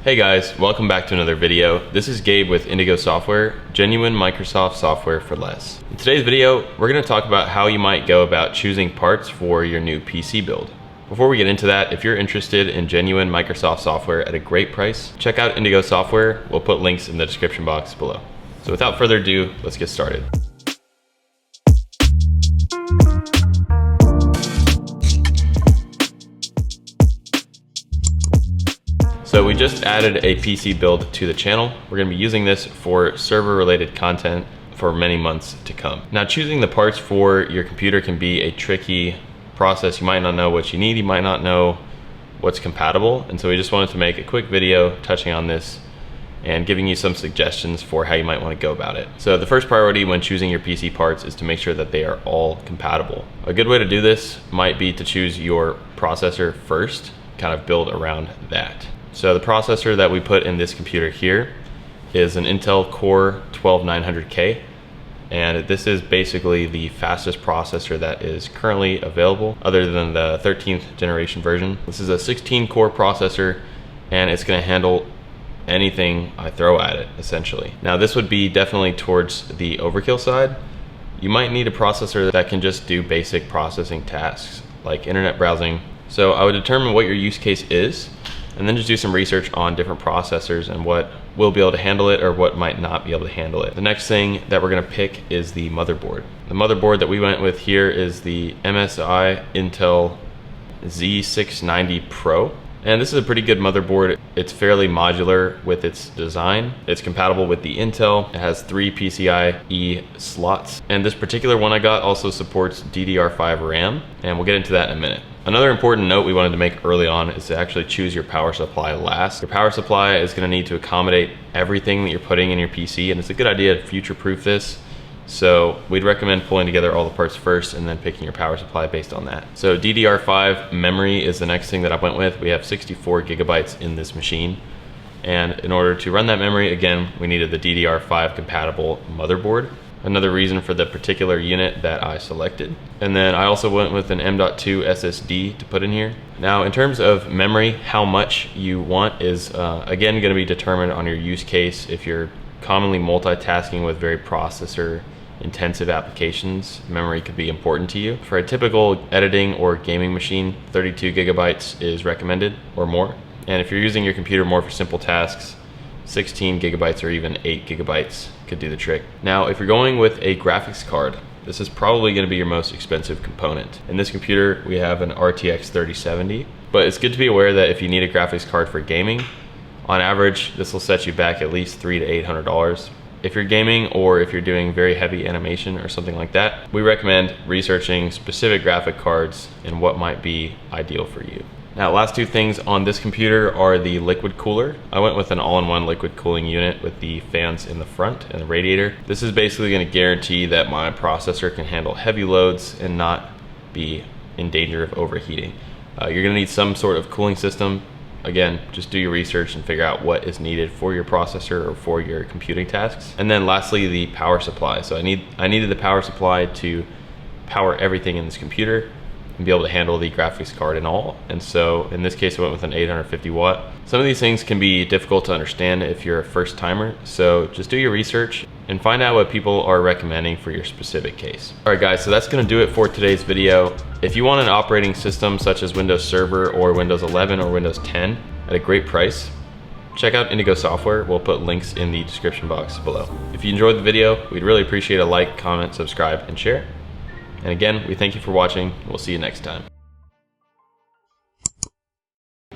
Hey guys, welcome back to another video. This is Gabe with Indigo Software, genuine Microsoft software for less. In today's video, we're going to talk about how you might go about choosing parts for your new PC build. Before we get into that, if you're interested in genuine Microsoft software at a great price, check out Indigo Software. We'll put links in the description box below. So without further ado, let's get started. So we just added a PC build to the channel. We're going to be using this for server related content for many months to come. Now, choosing the parts for your computer can be a tricky process. You might not know what you need, you might not know what's compatible, and so we just wanted to make a quick video touching on this and giving you some suggestions for how you might want to go about it. So the first priority when choosing your PC parts is to make sure that they are all compatible. A good way to do this might be to choose your processor first, kind of build around that. So the processor that we put in this computer here is an Intel Core 12900K, and this is basically the fastest processor that is currently available other than the 13th generation version. This is a 16 core processor and it's going to handle anything I throw at it, essentially. Now this would be definitely towards the overkill side. You might need a processor that can just do basic processing tasks like internet browsing. So I would determine what your use case is, and then just do some research on different processors and what will be able to handle it or what might not be able to handle it. The next thing that we're gonna pick is the motherboard. The motherboard that we went with here is the MSI Intel Z690 Pro. And this is a pretty good motherboard. It's fairly modular with its design. It's compatible with the Intel. It has 3 PCIe slots. And this particular one I got also supports DDR5 RAM, and we'll get into that in a minute. Another important note we wanted to make early on is to actually choose your power supply last. Your power supply is going to need to accommodate everything that you're putting in your PC, and it's a good idea to future-proof this. So we'd recommend pulling together all the parts first and then picking your power supply based on that. So DDR5 memory is the next thing that I went with. We have 64 gigabytes in this machine. And in order to run that memory, again, we needed the DDR5 compatible motherboard. Another reason for the particular unit that I selected. And then I also went with an M.2 SSD to put in here. Now, in terms of memory, how much you want is again going to be determined on your use case. If you're commonly multitasking with very processor intensive applications, memory could be important to you. For a typical editing or gaming machine, 32 gigabytes is recommended or more. And if you're using your computer more for simple tasks, 16 gigabytes or even 8 gigabytes could do the trick. Now, if you're going with a graphics card, this is probably going to be your most expensive component. In this computer, we have an RTX 3070, but it's good to be aware that if you need a graphics card for gaming, on average, this will set you back at least $300 to $800. If you're gaming or if you're doing very heavy animation or something like that, we recommend researching specific graphic cards and what might be ideal for you. Now, last two things on this computer are the liquid cooler. I went with an all-in-one liquid cooling unit with the fans in the front and the radiator. This is basically going to guarantee that my processor can handle heavy loads and not be in danger of overheating. You're going to need some sort of cooling system. Again, just do your research and figure out what is needed for your processor or for your computing tasks. And then lastly, the power supply. So I needed the power supply to power everything in this computer and be able to handle the graphics card and all. And so in this case, I went with an 850 watt. Some of these things can be difficult to understand if you're a first timer. So just do your research and find out what people are recommending for your specific case. All right guys, so that's gonna do it for today's video. If you want an operating system such as Windows Server or Windows 11 or Windows 10 at a great price, check out Indigo Software. We'll put links in the description box below. If you enjoyed the video, we'd really appreciate a like, comment, subscribe, and share. And again, we thank you for watching. We'll see you next time.